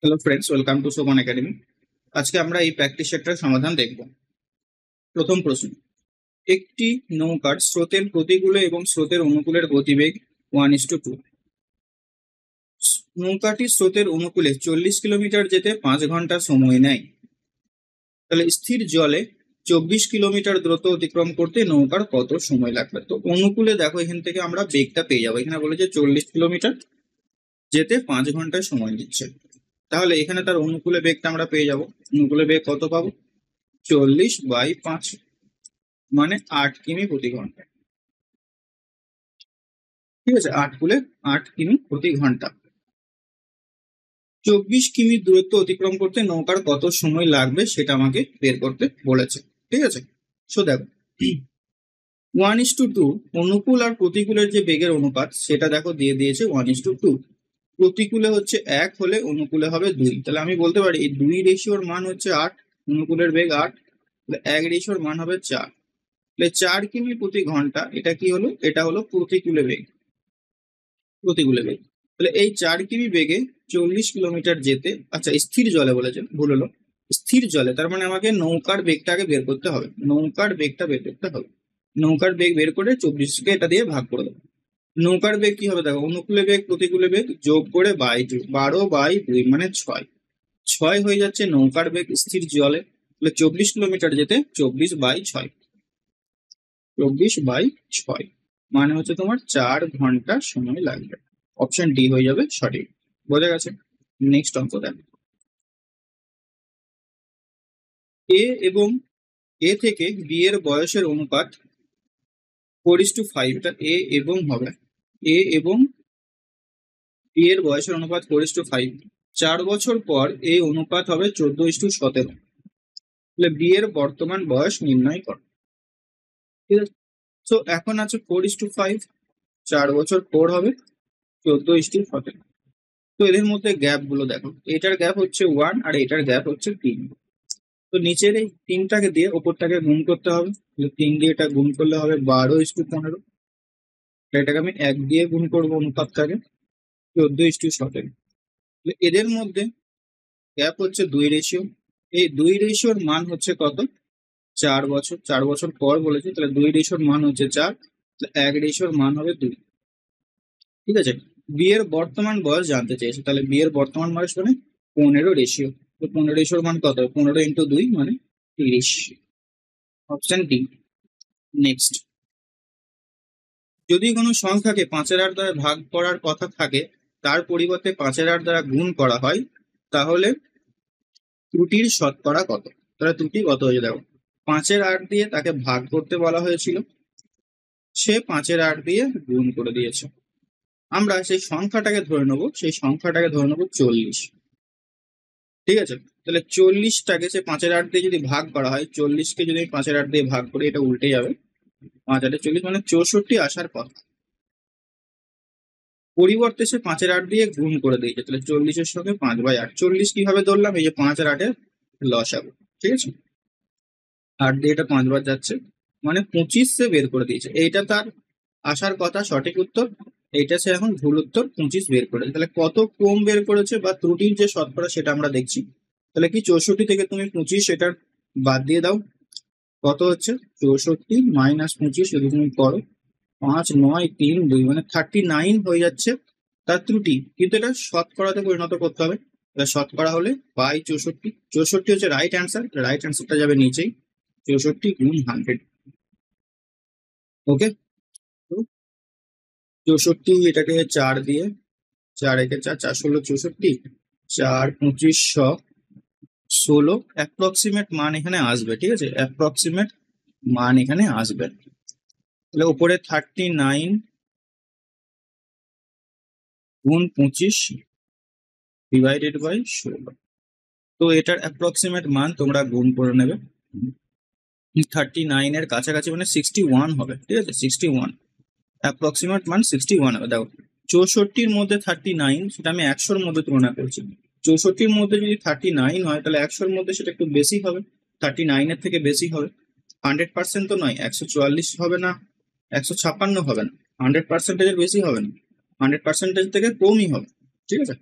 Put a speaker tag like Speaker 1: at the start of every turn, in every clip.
Speaker 1: Hello friends, welcome to সোপান academy. আজকে আমরা এই প্র্যাকটিস সেটটার সমাধান দেখব। প্রথম প্রশ্ন, একটি নৌকার স্রোতের প্রতিকূলে এবং স্রোতের অনুকূলের গতিবেগ 1:2। নৌকাটি স্রোতের অনুকূলে 40 কিলোমিটার যেতে 5 ঘন্টা সময় নেয়। তাহলে স্থির জলে 24 কিলোমিটার দ্রুত অতিক্রম করতে নৌকার কত সময় লাগবে? তো অনুকূলে দেখো, এখান থেকে আমরা বেগটা পেয়ে যাবো। এখানে বলেছে 40 কিলোমিটার যেতে 5 ঘন্টা সময় নিচ্ছে, তাহলে এখানে তার অনুকূলে বেগটা আমরা পেয়ে যাব। অনুকূলে বেগ কত পাবো? 40/5, মানে 8 কিমি প্রতি ঘন্টা। ঠিক আছে, 8 কিমি প্রতি ঘন্টা। 24 কিমি দূরত্ব অতিক্রম করতে নৌকার কত সময় লাগবে সেটা আমাকে বের করতে বলেছে। ঠিক আছে, সো দেখো 1:2 অনুকূল আর প্রতিকূলের যে বেগের অনুপাত সেটা দেখো দিয়ে দিয়েছে 1:2। প্রতিকূলে হচ্ছে 1 হলে অনুকূলে হবে 2, তাহলে আমি বলতে পারি এই 2 রেশিওর মান হচ্ছে 8, অনুকূলের বেগ 8, 1 রেশিওর মান হবে 4। তাহলে 4 কিমি প্রতি ঘন্টা, এটা কি হলো? এটা হলো প্রতিকূলে বেগ। প্রতিকূলে বেগ, তাহলে এই 4 কিমি বেগে 40 কিলোমিটার যেতে, আচ্ছা স্থির জলে বলেছেন, ভুল হলো, স্থির জলে, তার মানে আমাকে নৌকার বেগটাকে বের করতে হবে। নৌকার বেগটা বের করতে হবে। নৌকার বেগ বের করে 24কে এটা দিয়ে ভাগ করে দেবো। নৌকার বেগ কি হবে দেখো, অনুকূলে বেগ প্রতিকূলে বেগ যোগ করে বাই 2, 12/2 মানে 6। 6 হয়ে যাচ্ছে নৌকার বেগ স্থির জলে। তাহলে 24 কিলোমিটার যেতে 24/6, 24/6 মানে হচ্ছে তোমার 4 ঘন্টা সময় লাগবে। অপশন ডি হয়ে যাবে সঠিক। বোঝা গেছে? নেক্সট অঙ্ক দেখো, এ এবং এ থেকে বি এর বয়সের অনুপাত 4:5। এটা এ এবং হবে, এ এবং বি এর বয়সের অনুপাত 4:5। 4 বছর পর এই অনুপাত হবে 14:17। তাহলে বি এর বর্তমান বয়স নির্ণয় করো। ঠিক আছে, তো এখন আছে 4:5, 4 বছর পর হবে 14:17। তো এদের মধ্যে গ্যাপ গুলো দেখো, এটার গ্যাপ হচ্ছে 1 আর এটার গ্যাপ হচ্ছে 3। তো নিচের এই 3টাকে দিয়ে ওপরটাকে গুণ করতে হবে। 3 দিয়ে এটা গুণ করলে হবে 12:15। এটাকে আমি 1 দিয়ে গুণ করবো অনুপাতটাকে, 14:17। এদের মধ্যে গ্যাপ হচ্ছে 2 রেশিও। এই 2 রেশিওর মান হচ্ছে কত? 4 বছর। 4 বছর পর বলেছে, তাহলে 2 রেশিওর মান হচ্ছে 4, 1 রেশিওর মান হবে 2। ঠিক আছে, বি এর বর্তমান বয়স জানতে চেয়েছে, তাহলে বি এর বর্তমান বয়স মানে 15 রেশিও। তো 15 রেশিওর মান কত? 15 × 2 মানে 30। Option D. নেক্সট, যদি কোনো সংখ্যাকে 5-8 দ্বারা ভাগ করার কথা থাকে, তার পরিবর্তে 5-8 দ্বারা গুণ করা হয়, তাহলে ত্রুটির শতকরা কত? তাহলে ত্রুটি কত হয়েছে দেখো, 5-8 দিয়ে তাকে ভাগ করতে বলা হয়েছিল, সে 5-8 দিয়ে গুণ করে দিয়েছে। আমরা সেই সংখ্যাটাকে ধরে নেবো, সেই সংখ্যাটাকে ধরে নেবো 40। ঠিক আছে, তাহলে 40টাকে সে 5-8 দিয়ে যদি ভাগ করা হয়, 40কে যদি 5-8 দিয়ে ভাগ করি, এটা উল্টে যাবে। 5-8-40 মানে 64 আসার কথা, পরিবর্তে সে 5-8 দিয়ে গুণ করে দিয়েছে। তাহলে 40-এর সঙ্গে 5/8, 40 কিভাবে ধরলাম? এই যে 5 আর 8-এর লসাগু। ঠিক আছে, 8 দিয়ে এটা 5 বার যাচ্ছে, মানে 25 সে বের করে দিয়েছে। এইটা তার আসার কথা সঠিক উত্তর, এইটা সে এখন ভুল উত্তর, 25 বের করেছে। তাহলে কত কম বের করেছে বা ত্রুটির যে শতকরা সেটা আমরা দেখছি। তাহলে কি 64 থেকে তুমি 25 এটার বাদ দিয়ে দাও, কত হচ্ছে? 64 - 25 যদি তুমি করো, 5, 9, 3, 2 মানে 39 হয়ে যাচ্ছে তার ত্রুটি। কিন্তু এটা শতকরাতে পরিণত করতে হবে। এটা শতকরা হলে বাই 64, 64 হচ্ছে রাইট অ্যান্সার। রাইট অ্যান্সারটা যাবে নিচেই, 64 × 100। ওকে, তো 64 এটাকে 4 দিয়ে, 4 একে 4, 4 × 16 64, 4 25 16 অ্যাপ্রক্সিমেট মান এখানে আসবে। ঠিক আছে, অ্যাপ্রক্সিমেট মান এখানে আসবে। তাহলে উপরে 39 × 25 ডিভাইডেড বাই 16। তো এটার অ্যাপ্রক্সিমেট মান তোমরা গুণ করে নেবে। 39 এর কাছাকাছি মানে 61 হবে। ঠিক আছে, 61 অ্যাপ্রক্সিমেট মান 61 হবে। দেখো 64-র মধ্যে 39, সেটা আমি 100-র মধ্যে তুলনা করছি। 64-র মধ্যে যদি 39 হয়, তাহলে 100-র মধ্যে সেটা একটু বেশি হবে, 39-এর থেকে বেশি হবে। 100% তো নয়, 144 হবে না, 156 হবে না, 100%-এর বেশি হবে না, 100% থেকে কমই হবে। ঠিক আছে,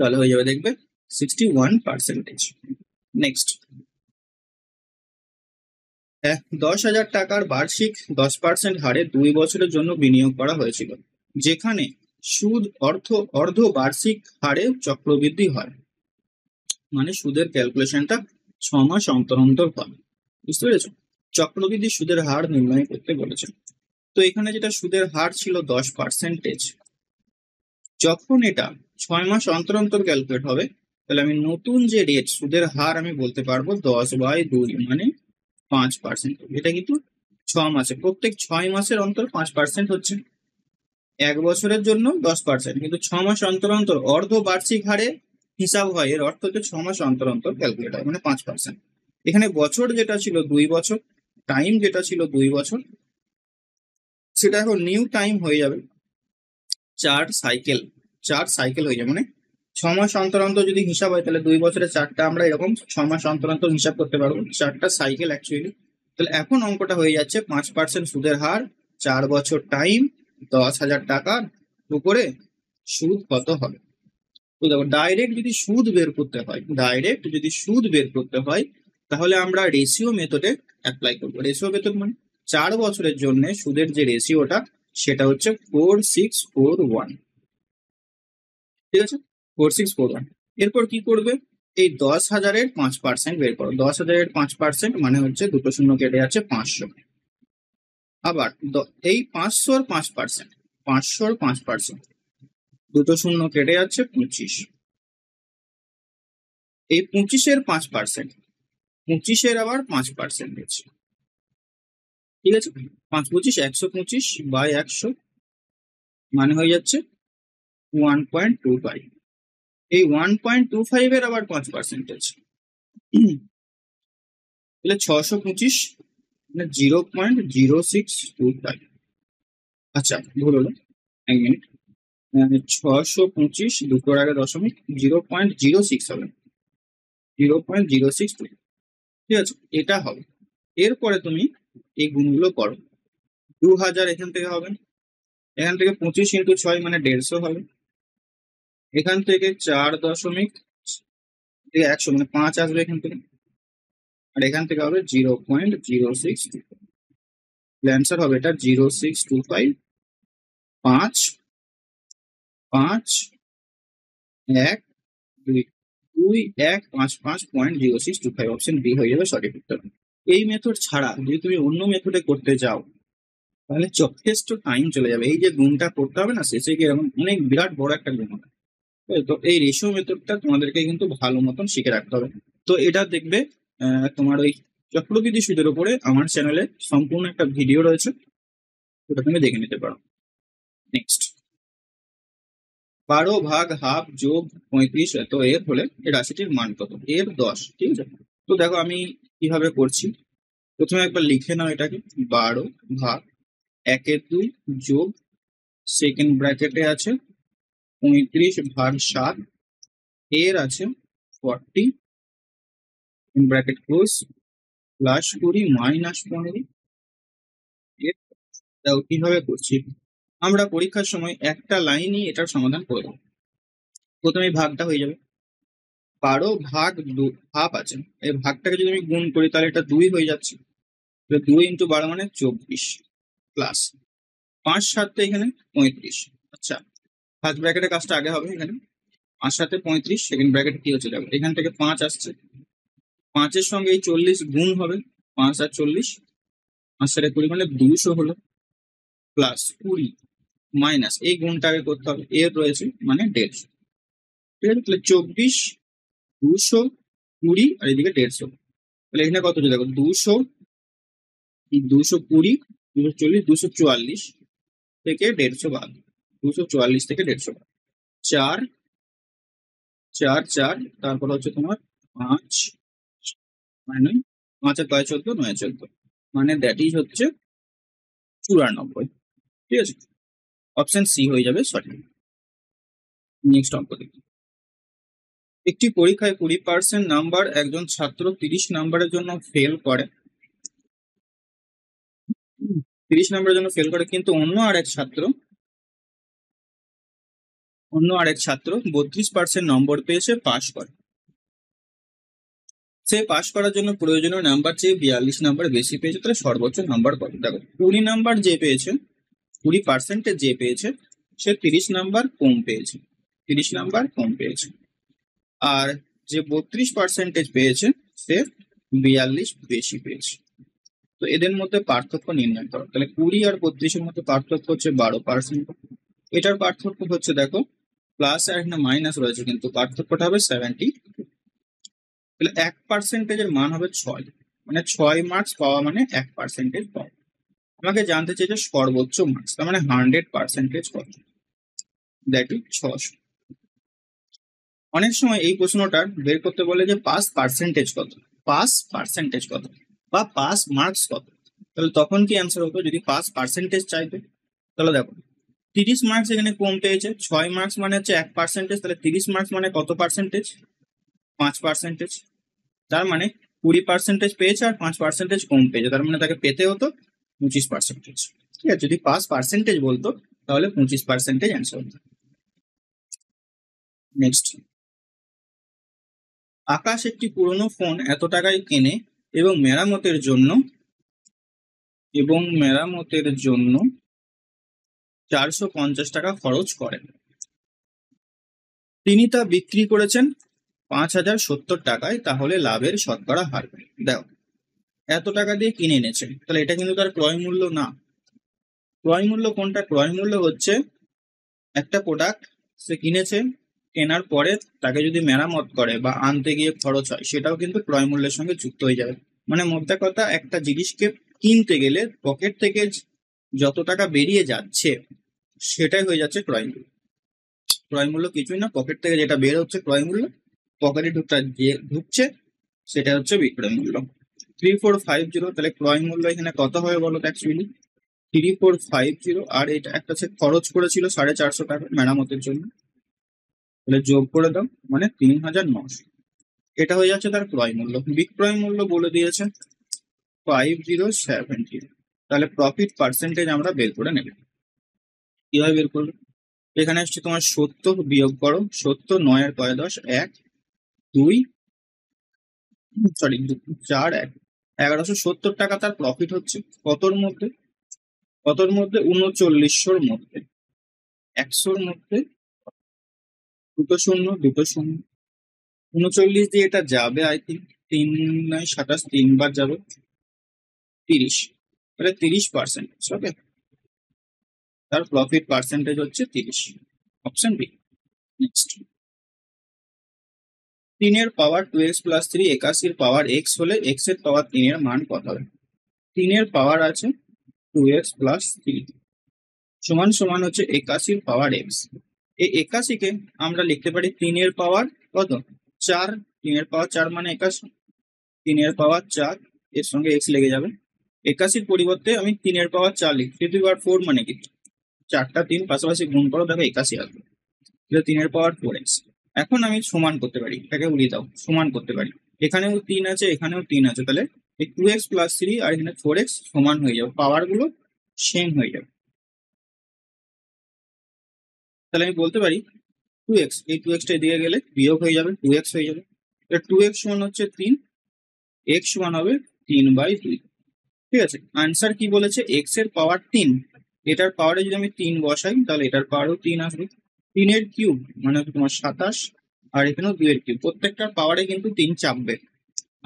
Speaker 1: তাহলে হয়ে যাবে দেখবে 61%। নেক্সট, 10,000 টাকার বার্ষিক 10% হারে 2 বছরের জন্য বিনিয়োগ করা হয়েছিল, যেখানে সুদ অর্ধ বার্ষিক হারে চক্রবৃদ্ধি হয়। মানে সুদের ক্যালকুলেশনটা 6 মাস অন্তর অন্তর হয়। বুঝতে পেরেছো? চক্রবৃদ্ধি সুদের হার নির্ণয় করতে বলেছে। তো এখানে যেটা সুদের হার ছিল 10%, যখন এটা 6 মাস অন্তর অন্তর ক্যালকুলেট হবে, তাহলে আমি নতুন যে রেট সুদের হার আমি বলতে পারবো 10/2, মানে 5%। এটা কিন্তু 6 মাসে, প্রত্যেক 6 মাসের অন্তর 5% হচ্ছে। 1 বছরের জন্য 10%, কিন্তু 6 মাস অন্তর অন্তর অর্ধ বার্ষিক হারে হিসাব হয়। এর অর্থ হচ্ছে 6 মাস অন্তর অন্তর ক্যালকুলেট হয়, মানে 5%। এখানে বছর যেটা ছিল 2 বছর, টাইম যেটা ছিল 2 বছর, সেটা এখন নিউ টাইম হয়ে যাবে 4 সাইকেল হয়ে যাবে। মানে 6 মাস অন্তর অন্তর যদি হিসাব হয়, তাহলে 2 বছরে 4টা আমরা এরকম 6 মাস অন্তর অন্তর হিসাব করতে পারবো, 4টা সাইকেল অ্যাকচুয়ালি। তাহলে এখন অঙ্কটা হয়ে যাচ্ছে 5% সুদের হার, 4 বছর টাইম, 10,000 টাকার উপরে সুদ কত হবে। তো দেখো, ডাইরেক্ট যদি সুদ বের করতে হয়, তাহলে আমরা রেশিও মেথডে অ্যাপ্লাই করবো। রেশিও মেথড মানে 4 বছরের জন্য সুদের যে রেশিওটা, সেটা হচ্ছে 4641। ঠিক আছে, 4641। এরপর কি করবে, এই 10,000-এর 5% বের করো। 10,000-এর 5% মানে হচ্ছে, দুটো শূন্য কেটে যাচ্ছে 500। আবার এই 500-র 5%, দুটো শূন্য কেটে যাচ্ছে 25। এই 25-এর 5%, 25-এর আবার 5% আছে। ঠিক আছে, 5 25 125/100, মানে হয়ে যাচ্ছে 1.25। এই 1.25-এর আবার 5% আছে, তাহলে 625, মানে 0.0625। আচ্ছা, ভুল হলো, 1 মিনিট। 625 দুটোর আগে দশমিক, 0.06 হবে, 0.062। ঠিক আছে, এটা হবে। এরপরে তুমি এই গুণগুলো করো। 2000 এখান থেকে হবে, এখান থেকে 25 × 6 মানে 150 হবে, এখান থেকে 4.100 মানে 5 আসবে এখান থেকে, আর এখান থেকে হবে 0.062। অ্যান্সার হবে এটা 0625, 5 5 1 2 2 1 5 5.0625। অপশন বি হয়ে যাবে সঠিক উত্তর। এই মেথড ছাড়া যদি তুমি অন্য মেথডে করতে যাও, তাহলে যথেষ্ট টাইম চলে যাবে। এই যে গুণটা করতে হবে না, শেষে গিয়ে এরকম অনেক বিরাট বড় একটা গুণ হবে। তো এই রেশিও মেথডটা তোমাদেরকে কিন্তু ভালো মতন শিখে রাখতে হবে। তো এটা দেখবে, তোমার ওই চক্রবৃদ্ধি সুদের উপরে আমার চ্যানেলে সম্পূর্ণ একটা ভিডিও রয়েছে, ওটা তুমি দেখে নিতে পারো। নেক্সট, 12/2 যোগ 35, তো এর হলে এই রাশিটির মান কত? এর 10। ঠিক আছে, তো দেখো আমি কিভাবে করছি। প্রথমে একবার লিখে নাও এটাকে, 12/1/2 যোগ, সেকেন্ড ব্র্যাকেটে আছে 35/7, এর আছে 40, ব্র্যাকেট ক্লোজ, প্লাস 20 মাইনাস 15। দেখো কিভাবে করছি, আমরা পরীক্ষার সময় একটা লাইনই এটার সমাধান করে দেবো। প্রথমে ভাগটা হয়ে যাবে, 12/2 আছে, এই ভাগটাকে যদি আমি গুণ করি, তাহলে এটা 2 হয়ে যাচ্ছে। 2 × 12 মানে 24, প্লাস 5 7 এখানে 35। আচ্ছা, ফার্স্ট ব্র্যাকেটের কাজটা আগে হবে। এখানে 5 7 35, সেকেন্ড ব্র্যাকেট কি হচ্ছে দেখো, এখান থেকে 5 আসছে, 5-এর সঙ্গে এই 40 গুণ হবে, 5 আর 40, 5 7 20 মানে 200 হলো, প্লাস 20 মাইনাস এই গুণটা আগে করতে হবে, এর রয়েছে মানে 150। ঠিক আছে, তাহলে 24, 200, 20 আর এদিকে 150। তাহলে এখানে কত হচ্ছে দেখো, 200, 220, 240, 244 থেকে 150 বাদ, 244 থেকে 150 বাদ, 4 4 4, তারপর হচ্ছে তোমার 5 মানে 5 আর 5 14, 9 14, মানে দ্যাট ইজ হচ্ছে 94। ঠিক আছে, অপশন সি হয়ে যাবে সঠিক। নেক্সট অঙ্ক দেখি, একটি পরীক্ষায় 20% নাম্বার একজন ছাত্র 30 নাম্বারের জন্য ফেল করে, 30 নাম্বারের জন্য ফেল করে, কিন্তু অন্য আরেক ছাত্র অন্য আরেক ছাত্র 32% নম্বর পেয়েছে, পাশ করে। সে পাশ করার জন্য প্রয়োজনীয় নাম্বার চেয়ে 42 নাম্বার বেশি পেয়েছে, তাহলে সর্বোচ্চ নাম্বার কত? দেখো 20 নাম্বার যে পেয়েছে, 20% যে পেয়েছে, সে 30 নাম্বার কম পেয়েছে, 30 নাম্বার কম পেয়েছে। আর যে 32% পেয়েছে সে 42 বেশি পেয়েছে। তো এদের মধ্যে পার্থক্য নির্ণয় করো। তাহলে 20 আর 32-এর মধ্যে পার্থক্য হচ্ছে 12%। এটার পার্থক্য হচ্ছে দেখো প্লাস আর এখানে মাইনাস রয়েছে, কিন্তু পার্থক্যটা হবে 70। তাহলে 1%-এর মান হবে 6, মানে 6 মার্কস পাওয়া মানে 1% পাওয়া। আমাকে জানতে চাইছে সর্বোচ্চ মার্কস, তার মানে 100% কত? That is 600। অনেক সময় এই প্রশ্নটা বের করতে বলে যে পাস পার্সেন্টেজ কত, পাস পার্সেন্টেজ কত, বা পাস মার্কস কত। তাহলে তখন কি অ্যান্সার হতো যদি পাস পার্সেন্টেজ চাইতো? তাহলে দেখো 30 মার্কস এখানে কম পেয়েছে, 6 মার্কস মানে হচ্ছে 1%, তাহলে 30 মার্কস মানে কত পার্সেন্টেজ? 5%। তার মানে 20% পেয়েছে আর 5% কম পেয়েছে, তার মানে তাকে পেতে হতো 25%। ঠিক আছে, যদি পাস পার্সেন্টেজ বলতো তাহলে 25% অ্যান্সার হতো। নেক্সট, আকাশ একটি পুরনো ফোন এত টাকায় কেনে এবং মেরামতের জন্য 450 টাকা খরচ করেন। তিনি তা বিক্রি করেছেন 5070 টাকায়, তাহলে লাভের শতকরা হার। দেখো এত টাকা দিয়ে কিনে এনেছে, তাহলে এটা কিন্তু তার ক্রয় মূল্য না। ক্রয় মূল্য কোনটা? ক্রয় মূল্য হচ্ছে একটা প্রোডাক্ট সে কিনেছে, কেনার পরে তাকে যদি মেরামত করে বা আনতে গিয়ে খরচ হয়, সেটাও কিন্তু ক্রয় মূল্যের সঙ্গে যুক্ত হয়ে যাবে। মানে মোদ্দা কথা, একটা জিনিসকে কিনতে গেলে পকেট থেকে যত টাকা বেরিয়ে যাচ্ছে সেটাই হয়ে যাচ্ছে ক্রয় মূল্য। ক্রয় মূল্য কিছুই না, পকেট থেকে যেটা বের হচ্ছে ক্রয় মূল্য, পকেটে ঢুকছে সেটা হচ্ছে বিক্রয় মূল্য। 3450, তাহলে ক্রয় মূল্য এখানে কত হবে বলো তো? অ্যাকচুয়ালি 3450, আর এটা একটা সে খরচ করেছিল 450 টাকা মেরামতের জন্য, তাহলে যোগ করে দাও মানে 3900। এটা হয়ে যাচ্ছে তার ক্রয় মূল্য। বিক্রয় মূল্য বলে দিয়েছে 5070। তাহলে প্রফিট পার্সেন্টেজ আমরা বের করে নেব। কিভাবে বের করবে? এখানে হচ্ছে তোমার 70 বিয়োগ করো, 70 9 আর 9 10 1 2 4 1 1170 টাকা তার প্রফিট হচ্ছে। কতর মধ্যে? 3900-র মধ্যে। 100-র মধ্যে দুটো শূন্য, 39 দিয়ে এটা যাবে আই থিঙ্ক 3 9 27, 3 বার যাবে 30, তাহলে 30%। ওকে, তার প্রফিট পার্সেন্টেজ হচ্ছে 30, অপশন বি। নেক্সট, 3 এর পাওয়ার 2x + 3 81-র পাওয়ার x হলে x এর পাওয়ার 3 এর মান কত হবে? 3 এর পাওয়ার আছে 2x + 3 সমান সমান হচ্ছে 81-র পাওয়ার x। এই 81-কে আমরা লিখতে পারি 3 এর পাওয়ার কত? 4। 3 এর পাওয়ার 4 মানে 81, 3 এর পাওয়ার 4, এর সঙ্গে x লেগে যাবে। 81-র পরিবর্তে আমি 3 এর পাওয়ার 4 লিখি, 3 মানে কি? 4টা 3 পাশাপাশি গুণ করো, দেখো 81 আসবে। 3 এর পাওয়ার 4x। এখন আমি সমান করতে পারি, এটাকে উড়িয়ে দাও, সমান করতে পারি। এখানেও 3 আছে, এখানেও 3 আছে, তাহলে এই 2x + 3 আর এখানে 4x সমান হয়ে যাবে, পাওয়ার গুলো সেম হয়ে যাবে। তাহলে আমি বলতে পারি 2x, এই 2x-টা এদিকে গেলে বিয়োগ হয়ে যাবে, 2x হয়ে যাবে। 2x সমান হচ্ছে 3, x সমান হবে 3/2। ঠিক আছে, আনসার কি বলেছে? x এর পাওয়ার 3, এটার পাওয়ারে যদি আমি 3 বসাই তাহলে এটার পাওয়ারও 3 আসবে। 3 এর কিউব মানে তোমার 27, আর এখানেও 2 এর কিউব, প্রত্যেকটার পাওয়ারে কিন্তু 3 চাপবে,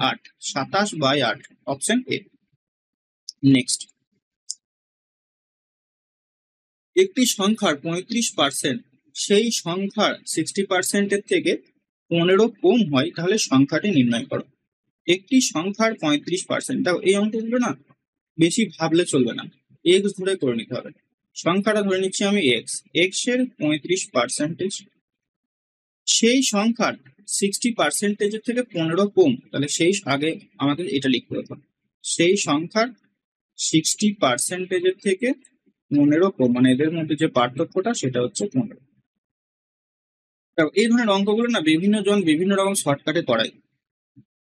Speaker 1: 8, 27/8, অপশন এ। নেক্সট, একটি সংখ্যার 35% সেই সংখ্যার 60%-এর থেকে 15 কম হয়, তাহলে সংখ্যাটি নির্ণয় করো। একটি সংখ্যার 35%, দেখো এই অঙ্কগুলো না বেশি ভাবলে চলবে না, এক্স ধরে করে নিতে হবে। সংখ্যাটা ধরে নিচ্ছি আমি এক্স, এক্স এর 35%, সেই সংখ্যার 60%-এর থেকে 15 কম, তাহলে সেই আগে আমাকে এটা লিখতে হবে, সেই সংখ্যার 60%-এর থেকে 15 কম, মানে এদের মধ্যে যে পার্থক্যটা সেটা হচ্ছে 15। এই ধরনের অঙ্কগুলো না বিভিন্ন জন বিভিন্ন রকম শর্টকাটে করায়।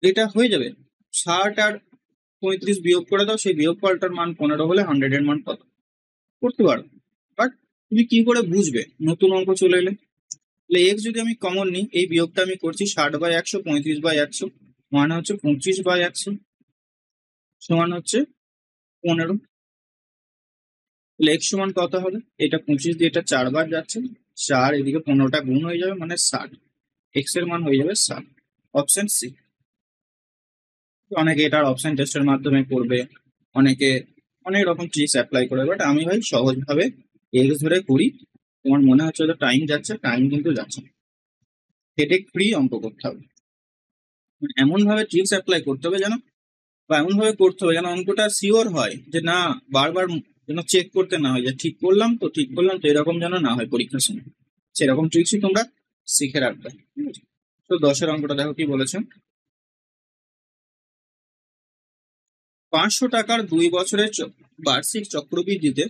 Speaker 1: এটা হয়ে যাবে 60 আর 35 বিয়োগ করে দাও, সেই বিয়োগফলটার মান 15 হলে 100 এর মান কত করতে পারো। বাট তুমি কি করে বুঝবে নতুন অঙ্ক চলে এলে? তাহলে এক্স যদি আমি কমন নিই, এই বিয়োগটা আমি করছি 60/100, 35/100, মানে হচ্ছে 25/100 সমান হচ্ছে 15। তাহলে এক্স সমান কত হবে? এটা 25 দিয়ে এটা 4 বার যাচ্ছে, 4 এদিকে 15টা গুণ হয়ে যাবে, মানে 60। এক্স এর মান হয়ে যাবে 60। Option C. অনেকে এটার অপশন টেস্টের মাধ্যমে করবে, অনেকে অনেক রকম ট্রিক্স অ্যাপ্লাই করে, বাট আমি ভাই সহজভাবে এক্স ধরে করি। তোমার মনে হচ্ছে যে টাইম যাচ্ছে, টাইম কিন্তু যাচ্ছে না। হেডেক ফ্রি অঙ্ক করতে হবে, এমন ভাবে ট্রিক্স অ্যাপ্লাই করতে হবে যেন, বা এমন ভাবে করতে হবে যেন অঙ্কটা সিওর হয়, যে না বারবার যেন চেক করতে না হয়, যে ঠিক করলাম তো ঠিক করলাম তো, এরকম যেন না হয় পরীক্ষার সময়। সেরকম ট্রিক্সই তোমরা শিখে রাখবে, ঠিক আছে? তো 10-এর অঙ্কটা দেখো কি বলেছে। 500 টাকার 2 বছরের বার্ষিক চক্রবৃদ্ধিতে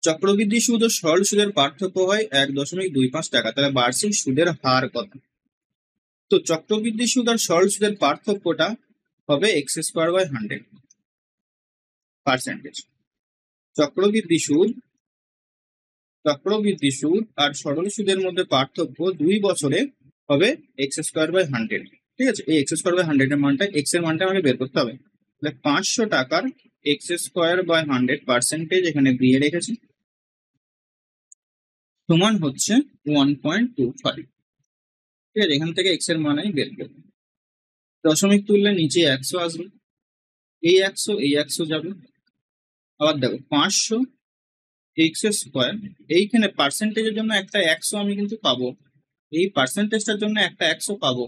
Speaker 1: চক্রবৃদ্ধি সুদ ও সরল সুদের পার্থক্য হয় 1.25 টাকা। তাহলে বার্ষিক সুদের হার কত? তো চক্রবৃদ্ধি সুদ আর সরল সুদের পার্থক্যটা হবে x²/100%। চক্রবৃদ্ধি সুদ আর সরল সুদের মধ্যে পার্থক্য 2 বছরে হবে x²/100। ঠিক আছে, এই x²/100 এর মানটা, x এর মানটা আমাকে বের করতে হবে। তাহলে 500 টাকার x²/100% এখানে দিয়ে রেখেছি, সমান হচ্ছে 1.25। ঠিক আছে, এখান থেকে x এর মান আমি বের করবো। দশমিক তুললে নিচে 100 আসবে, এই 100 যাবে। আবার দেখো 500 x², এইখানে পার্সেন্টেজের জন্য একটা 100 আমি কিন্তু পাবো, এই পার্সেন্টেজটার জন্য একটা 100 পাবো,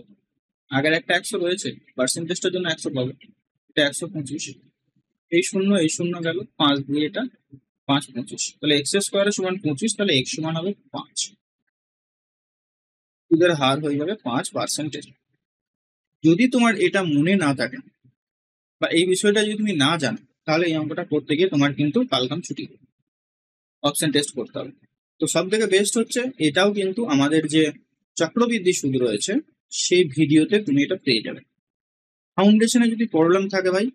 Speaker 1: আগের একটা 100 রয়েছে, পার্সেন্টেজটার জন্য 100 পাবো, এটা 125। এই শূন্য গেল, 5 দিয়ে এটা 5 25, তাহলে x² সমান 25, তাহলে x সমান হবে 5। সুদের হার হয়ে যাবে 5%। যদি তোমার এটা মনে না থাকে বা এই বিষয়টা যদি তুমি না জানো, তাহলে এই অঙ্কটা করতে গিয়ে তোমার কিন্তু কালকাম ছুটি, অপশন টেস্ট করতে হবে। তো সব থেকে বেস্ট হচ্ছে এটাও কিন্তু আমাদের যে চক্রবৃদ্ধি সুদ রয়েছে সেই ভিডিওতে তুমি এটা পেয়ে যাবে। ফাউন্ডেশনে যদি প্রবলেম থাকে ভাই,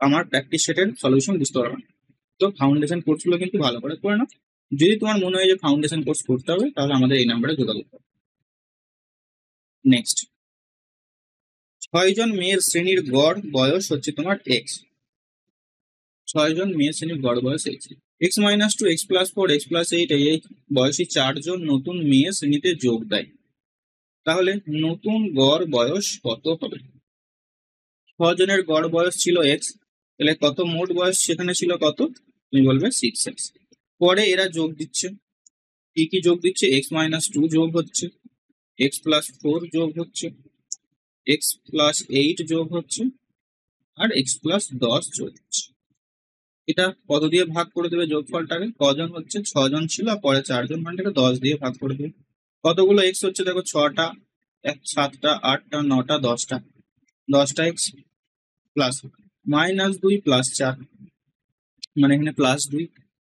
Speaker 1: আমার প্র্যাকটিস সেটের সলিউশন বুঝতে পারবে না। তো ফাউন্ডেশন কোর্সগুলো কিন্তু ভালো করে নাও। যদি তোমার মনে হয় যে ফাউন্ডেশন কোর্স করতে হবে, তাহলে আমাদের এই নাম্বারে যোগাযোগ করো। নেক্সট, 6 জন মেয়ের শ্রেণীর গড় বয়স হচ্ছে তোমার এক্স। 6 জন মেয়ের শ্রেণীর গড় বয়স এক্স। x-2, x+4, x+8 এই বয়সী 4 জন নতুন মেয়ে শ্রেণীতে যোগ দেয়, তাহলে নতুন গড় বয়স কত হবে? 6 জনের গড় বয়স ছিল এক্স, তাহলে কত মোট বয়স সেখানে ছিল কত? তুমি বলবে 6x। পরে এরা যোগ দিচ্ছে, কি যোগ দিচ্ছে? x-2 যোগ হচ্ছে, x+4 যোগ হচ্ছে, x+8 যোগ হচ্ছে, আর x+10 যোগ হচ্ছে। এটা কত দিয়ে ভাগ করে দেবে যোগফলটাকে? কজন হচ্ছে? 6 জন ছিল, পরে 4 জন, মানটাকে 10 দিয়ে ভাগ করে দেবে। কতগুলো এক্স হচ্ছে দেখো, 6টা, 7টা, 8টা, 9টা, 10টা, 10টা এক্স প্লাস -2 প্লাস 4, মানে এখানে +2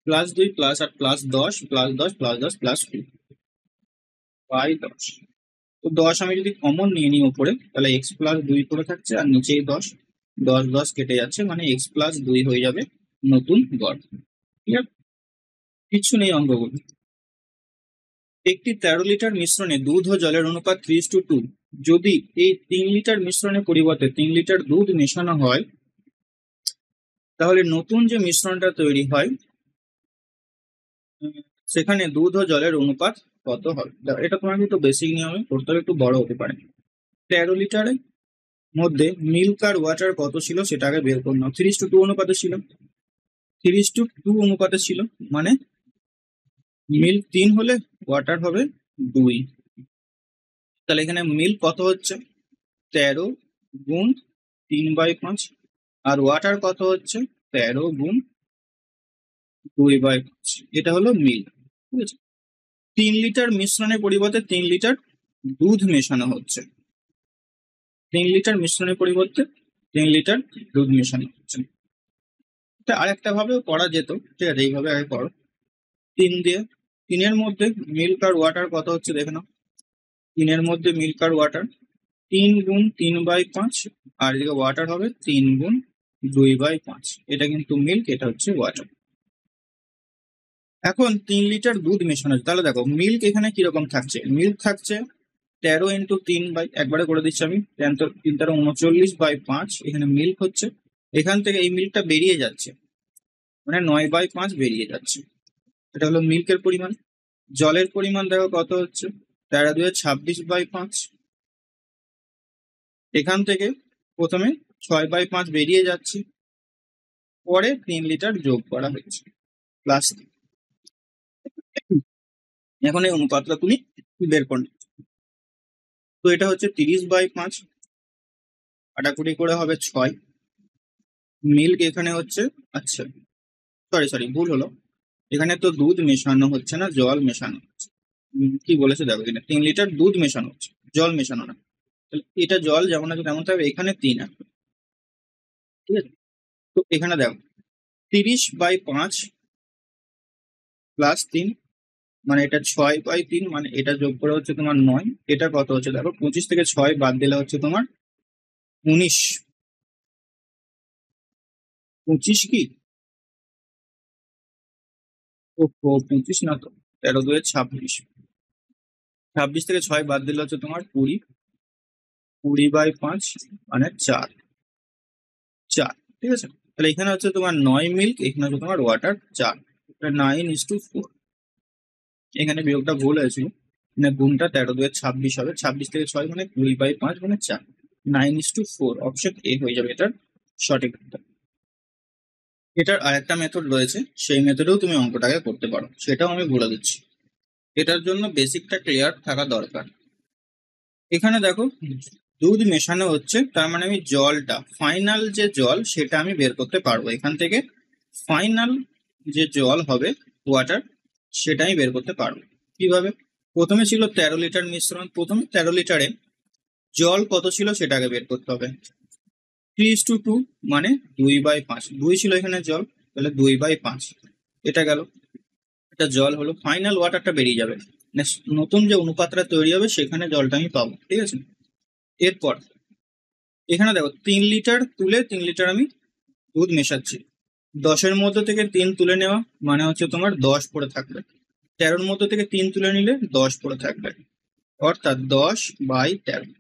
Speaker 1: প্লাস 8 +10 +10 +10 +2 বাই 10। তো 10 আমি যদি কমন নিয়ে নিই উপরে, তাহলে x+2 করে থাকছে, আর নিচেই 10, 10 10 কেটে যাচ্ছে, মানে x+2 হয়ে যাবে নতুন গড়। ঠিক আছে, কিছু নেই অঙ্কগুলো। একটি 13 লিটার মিশ্রণে দুধ ও জলের অনুপাত 3:2। যদি এই 3 লিটার মিশ্রণের পরিবর্তে 3 লিটার দুধ মেশানো হয়, তাহলে নতুন যে মিশ্রণটা তৈরি হয় সেখানে দুধ ও জলের অনুপাত কত হবে? এটা তোমাকে একটু বেসিক নিয়মে করতে হবে, একটু বড় হতে পারে। 13 লিটারের মধ্যে মিল্ক আর ওয়াটার কত ছিল সেটা আগে বের করে নাও। 3:2 অনুপাতে ছিল, 3:2 অনুপাতে ছিল, মানে মিল্ক 3 হলে ওয়াটার হবে 2। তাহলে এখানে মিল্ক কত হচ্ছে? 13 গুণ 3/5, আর ওয়াটার কত হচ্ছে? 13 গুণ 2/5। এটা হলো মিল্ক। ঠিক আছে, 3 লিটার মিশ্রণের পরিবর্তে 3 লিটার দুধ মেশানো হচ্ছে, 3 লিটার মিশ্রণের পরিবর্তে 3 লিটার দুধ মেশানো হচ্ছে। এটা আরেকটা ভাবেও করা যেত, ঠিক আছে, এইভাবে আগে করো 3 দিয়ে। 3-এর মধ্যে মিল্ক আর ওয়াটার কত হচ্ছে দেখে নাও। 3-এর মধ্যে মিল্ক আর ওয়াটার 3 গুণ 3/5, আর এদিকে ওয়াটার হবে 3 গুণ 2/5। এটা কিন্তু মিল্ক, এটা হচ্ছে ওয়াটার। এখন 3 লিটার দুধ মেশানো আছে, তাহলে দেখো মিল্ক এখানে কিরকম থাকছে, মিল্ক থাকছে 13 × 3 একবারে করে দিচ্ছি আমি, 3 × 3 = 39/5 এখানে মিল্ক হচ্ছে। এখান থেকে এই মিল্কটা বেরিয়ে যাচ্ছে, মানে 9/5 বেরিয়ে যাচ্ছে, এটা হলো মিল্কের পরিমাণ। জলের পরিমাণ দেখো কত হচ্ছে, 13×2 = 26/5। এখান থেকে প্রথমে 6/5 বেরিয়ে যাচ্ছে, পরে 3 লিটার যোগ করা হয়েছে প্লাস। এখন এই অনুপাতটা তুমি বের করো। তো এটা হচ্ছে 30/5, কাটাকুটি করে হবে 6। মিল্ক এখানে হচ্ছে, আচ্ছা সরি ভুল হলো, এখানে তো দুধ মেশানো হচ্ছে না, জল মেশানো হচ্ছে। কি বলেছে দেখো, এখানে 3 লিটার দুধ মেশানো হচ্ছে, জল মেশানো না। তাহলে এটা জল যেমন আছে তেমন থাকবে, এখানে 3 আসবে, ঠিক আছে। তো এখানে দেখো 30/5 প্লাস 3, মানে এটা 6/3, মানে এটা যোগ করে হচ্ছে তোমার 9। এটা কত হচ্ছে দেখো, 25 থেকে 6 বাদ দিলে হচ্ছে তোমার 19। 25 কি, ও 25 না তো, 13×2 = 26। 26 থেকে 6 বাদ দিলে হচ্ছে তোমার 20, 20/5 মানে 4, ঠিক আছে। তাহলে এখানে হচ্ছে তোমার 9 মিল্ক, এখানে হচ্ছে তোমার ওয়াটার 4, 9:4। এখানে বিয়োগটা ভুল হয়েছিল, মানে গুণটা 13×2 = 26 হবে, 26 থেকে 6 মানে 20/5 মানে 4, 9:4। অপশন এ হয়ে যাবে এটার সঠিক উত্তর। এটার আরেকটা মেথড রয়েছে, সেই মেথডেও তুমি অঙ্কটাকে করতে পারো, সেটাও আমি বলে দিচ্ছি। এটার জন্য বেসিকটা ক্লিয়ার থাকা দরকার। এখানে দেখো দুধ মেশানো হচ্ছে, তার মানে আমি জলটা, ফাইনাল যে জল সেটা আমি বের করতে পারবো এখান থেকে। ফাইনাল যে জল হবে ওয়াটার, সেটা আমি বের করতে পারবো কিভাবে। প্রথমে ছিল 13 লিটার মিশ্রণ, প্রথমে 13 লিটারে জল কত ছিল সেটাকে বের করতে হবে। 3:2 মানে 2/5, 2 ছিল এখানে জল, তাহলে 2/5 এটা গেল, এটা জল হলো। ফাইনাল ওয়াটারটা বেরিয়ে যাবে, নতুন যে অনুপাতটা তৈরি হবে সেখানে জলটা আমি পাবো, ঠিক আছে। এরপর এখানে দেখো 3 লিটার তুলে 3 লিটার আমি দুধ মেশাচ্ছি, 10-এর মধ্যে থেকে 3 তুলে নেওয়া মানে হচ্ছে তোমার 10 পড়ে থাকবে, 13-র মধ্যে থেকে 3 তুলে নিলে 10 পড়ে থাকবে, অর্থাৎ 10/13।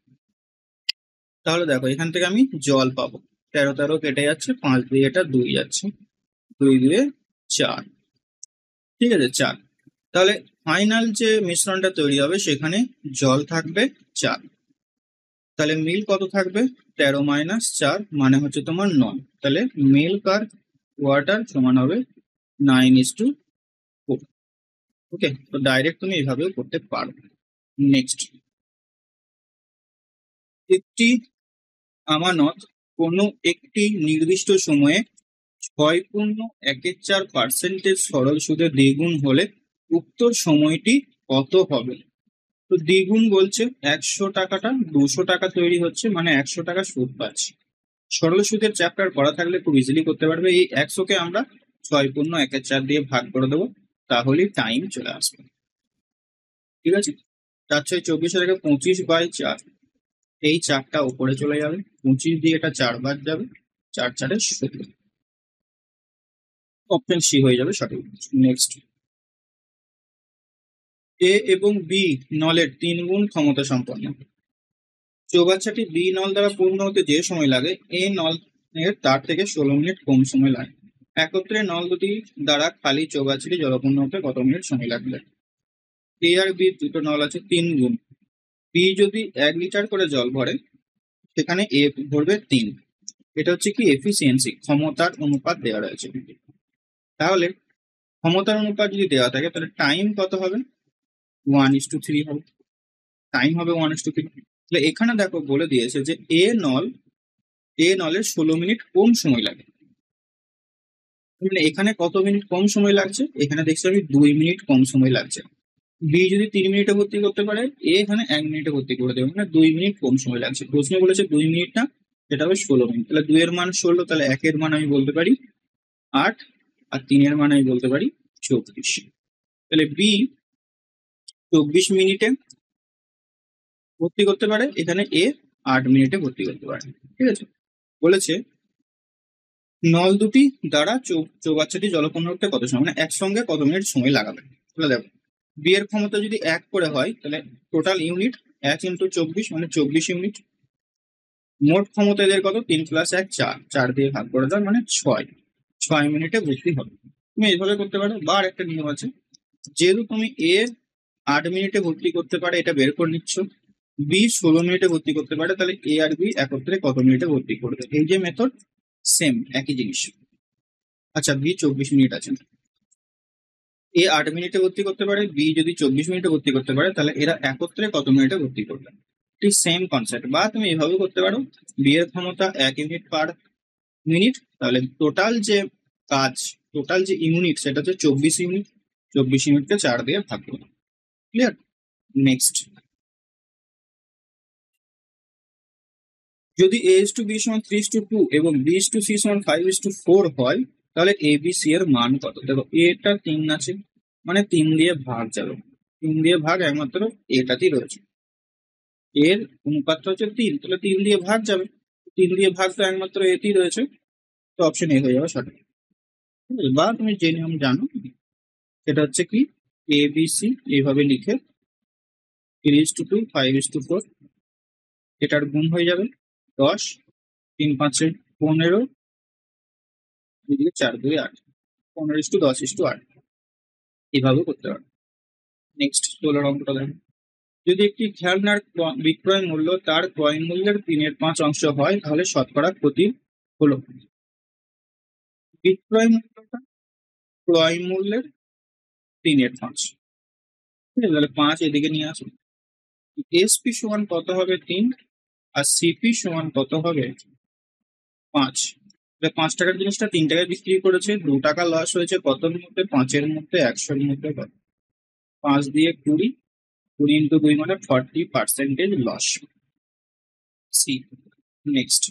Speaker 1: তাহলে দেখো এখান থেকে আমি জল পাবো, 13 কেটে যাচ্ছে, 5 দিয়ে এটা 2 যাচ্ছে, 2×2 = 4, ঠিক আছে 4। তাহলে ফাইনাল যে মিশ্রণটা তৈরি হবে সেখানে জল থাকবে 4, তাহলে মিল কত থাকবে, 13 - 4 মানে হচ্ছে তোমার 9। তাহলে মিল্ক আর ওয়াটার সমান হবে 9:4। ওকে, তো ডাইরেক্ট তুমি এইভাবেও করতে পারো। নেক্সট, একটি আমানত কোনো একটি নির্দিষ্ট সময়ে 6.14% সরল সুদে দ্বিগুণ হলে উক্ত সময়টি কত হবে। তো দ্বিগুণ বলছে, 100 টাকাটা 200 টাকা তৈরি হচ্ছে, মানে 100 টাকা সুদ পাচ্ছি। সরল সুদের চ্যাপ্টার করা থাকলে খুব ইজিলি করতে পারবে। এই 100কে আমরা 6.14 দিয়ে ভাগ করে দেবো, তাহলেই টাইম চলে আসবে, ঠিক আছে। 4×6 = 24, থেকে 25/4, এই 4টা উপরে চলে যাবে, 25 দিয়ে এটা 4 বার যাবে, 4×4 = 16। অপশন সি হয়ে যাবে সঠিক। নেক্সট, এ এবং বি নলের 3 গুণ ক্ষমতা সম্পন্ন চৌবাচ্চাটি বি নল দ্বারা পূর্ণ হতে যে সময় লাগে, এ নল এর তার থেকে 16 মিনিট কম সময় লাগে। একত্রে নল দুটি দ্বারা খালি চৌবাচ্চাটি জলপূর্ণ হতে কত মিনিট সময় লাগবে। এ আর বি দুটো নল আছে, 3 গুণ। বি যদি 1 লিটার করে জল ভরে, সেখানে এ ভরবে 3। এটা হচ্ছে কি এফিসিয়েন্সি, ক্ষমতার অনুপাত দেওয়া রয়েছে। তাহলে ক্ষমতার অনুপাত যদি দেওয়া থাকে তাহলে টাইম কত হবে, 1:3 হবে, টাইম হবে 1:3। তাহলে এখানে দেখো বলে দিয়েছে যে এ নলের 16 মিনিট কম সময় লাগে, মানে এখানে কত মিনিট কম সময় লাগছে, এখানে দেখছি আমি 2 মিনিট কম সময় লাগছে। বি যদি 3 মিনিটে ভর্তি করতে পারে, এ এখানে 1 মিনিটে ভর্তি করে দেবে, মানে 2 মিনিট কম সময় লাগছে। প্রশ্নে বলেছে 2 মিনিট না, সেটা হবে 16 মিনিট। তাহলে 2 এর মান 16, তাহলে 1 এর মান আমি বলতে পারি 8, আর 3 এর মান আমি বলতে পারি 24। তাহলে বি 24 মিনিটে ভর্তি করতে পারে, এখানে এ 8 মিনিটে ভর্তি করতে পারে, ঠিক আছে। বলেছে নল দুটি দ্বারা চৌবাচ্চাটি জলপূর্ণ করতে কত সময়, মানে একসঙ্গে কত মিনিট সময় লাগাবে। তাহলে দেখো, বি এর ক্ষমতা যদি 1 করে হয় তাহলে টোটাল ইউনিট 1 × 24 মানে 24 ইউনিট। মোট ক্ষমতা এদের কত, 3 + 1 4, 4 দিয়ে ভাগ করে দাও মানে 6 মিনিটে ভর্তি হবে। তুমি এইভাবে করতে পারো। বা একটা নিয়ম আছে, যেহেতু তুমি এ 8 মিনিটে ভর্তি করতে পারে এটা বের করে নিচ্ছ, বি 16 মিনিটে ভর্তি করতে পারে, তাহলে এ আর বি একত্রে কত মিনিটে ভর্তি করবে। এই যে মেথড সেম একই জিনিস। আচ্ছা, বি 24 মিনিট আছে, এ 8 মিনিটে ভর্তি করতে পারে, বি যদি 24 মিনিটে ভর্তি করতে পারে, তাহলে এরা একত্রে কত মিনিটে ভর্তি করবে। ঠিক সেম কনসেপ্ট। বা তুমি এইভাবে করতে পারো, বি এর ক্ষমতা 1 ইউনিট পার মিনিট, তাহলে টোটাল যে কাজ, টোটাল যে ইউনিট সেটা হচ্ছে 24 ইউনিট, 24 ইউনিটকে 4 দিয়ে ভাগ করবে। ক্লিয়ার? নেক্সট, যদি a:b = 3:2 এবং b:c = 5:4 হয়, তাহলে এ বি সি এর মান কত। দেখো, এটা 3 আছে মানে 3 দিয়ে ভাগ যাবে, 3 দিয়ে ভাগ একমাত্র এটাতেই রয়েছে, এর অনুপাতটা হচ্ছে 3, তাহলে 3 দিয়ে ভাগ যাবে, 3 দিয়ে ভাগ তো একমাত্র এতেই রয়েছে, তো অপশন এ হয়ে যাবে সঠিক। বা তুমি যে নিয়ম জানো সেটা হচ্ছে কি, এ বি সি এইভাবে লিখে 3:2 5:4, এটার গুণ হয়ে যাবে 10, 3 × 5 = 15, এদিকে 4 × 2 = 8, 15:10:8 এভাবে করতে পারো। নেক্সট 16 অঙ্কটা দেখো, যদি একটি খেলনার বিক্রয় মূল্য তার ক্রয় মূল্যের 3/5 হয়, তাহলে শতকরা ক্ষতি হলো। বিক্রয় মূল্যটা ক্রয় মূল্যের 3/5, ঠিক আছে, তাহলে 5 এদিকে নিয়ে আসো। এসপি সমান কত হবে 3, আর সিপি সমান কত হবে 5। 5 টাকার জিনিসটা 3 টাকায় বিক্রি করেছে, 2 টাকা লস হয়েছে কতর মধ্যে, 5-এর মধ্যে, 100-এর মধ্যে। 5 দিয়ে 20, 20 × 2 মানে 40% loss. C. Next,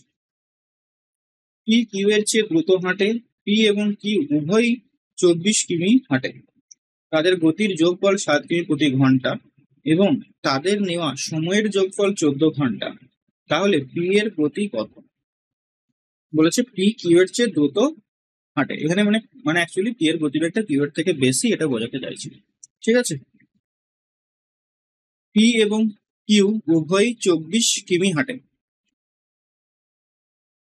Speaker 1: P Q এর চেয়ে দ্রুত হাঁটে, পি এবং কিউ উভয়ই 24 কিমি হাঁটে, তাদের গতির যোগফল 7 কিমি প্রতি ঘন্টা এবং তাদের নেওয়া সময়ের যোগফল 14 ঘন্টা, তাহলে পি এর গতি কত। বলেছে পি কিউ এর চেয়ে দ্রুত হাঁটে, এখানে মানে মানে অ্যাকচুয়ালি পি এর গতিবেগটা কিউ এর থেকে বেশি, এটা বোঝাতে চাইছি। ঠিক আছে, পি এবং কিউ উভয়ই 24 কিমি হাঁটে,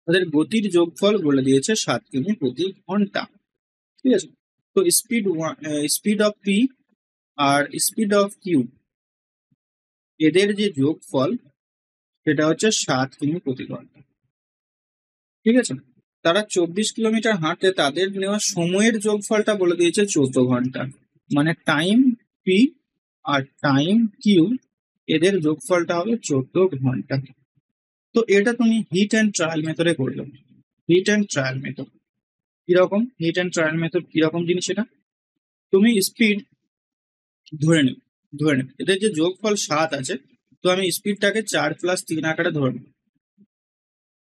Speaker 1: তাদের গতির যোগফল বলে দিয়েছে 7 কিমি প্রতি ঘন্টা। ঠিক আছে, তো স্পিড অফ পি আর স্পিড অফ কিউ এদের যে যোগফল সেটা হচ্ছে 7 কিমি প্রতি ঘন্টা। ঠিক আছে, তারা 24 কিলোমিটার হাঁটতে তাদের নেওয়া সময়ের যোগফলটা বলে দিয়েছে 14 ঘন্টা, মানে time P R time Q এদের যোগফলটা হবে 14 ঘন্টা। তো এটা তুমি হিট অ্যান্ড ট্রায়াল মেথডে করলে। হিট অ্যান্ড ট্রায়াল মেথড কিরকম, হিট অ্যান্ড ট্রায়াল মেথড কিরকম জিনিস, এটা তুমি স্পিড ধরে নেবে এদের যে যোগফল 7 আছে, তো আমি স্পিডটাকে 4 + 3 আকারে ধরে নেব,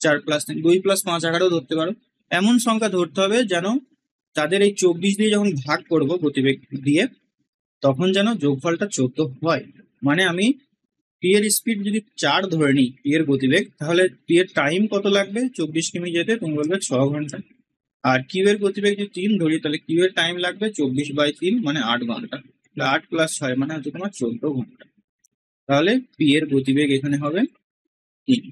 Speaker 1: 4 + 3, 2 + 5 আকারেও ধরতে পারো। এমন সংখ্যা ধরতে হবে যেন তাদের এই 24 দিয়ে যখন ভাগ করব গতিবেগ দিয়ে, তখন যেন যোগফলটা 14 হয়। মানে আমি পি এর স্পিড যদি 4 ধরে নিই, পি এর গতিবেগ, তাহলে পি এর টাইম কত লাগবে 24 কিমি যেতে, তুমি বলবে 6 ঘন্টা। আর কিউ এর গতিবেগ যদি 3 ধরি, তাহলে কিউ এর টাইম লাগবে 24/3 মানে 8 ঘন্টা। 8 + 6 মানে হচ্ছে তোমার 14 ঘন্টা। তাহলে পি এর গতিবেগ এখানে হবে 3,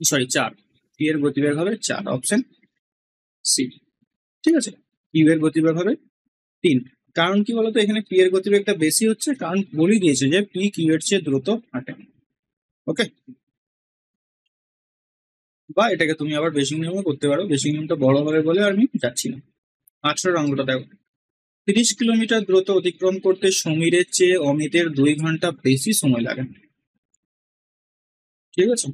Speaker 1: সরি 4, পি এর গতিবেগ হবে 4, অপশন সি। ঠিক আছে, কিউ এর গতিবেগ হবে 3। কারণ কি বলতো, এখানে পি এর গতিবেগটা বেশি হচ্ছে, কারণ বলেই দিয়েছে যে পি কিউ এর চেয়ে দ্রুত হাঁটে। ওকে, বা এটাকে তুমি আবার বেসিক নিয়মে করতে পারো, বেসিক নিয়মটা বড় হবে বলে আমি যাচ্ছি না। 18 অঙ্কটা দেখো, 30 কিলোমিটার দ্রুত অতিক্রম করতে সমীরের চেয়ে অমিতের 2 ঘন্টা বেশি সময় লাগে। ঠিক আছে,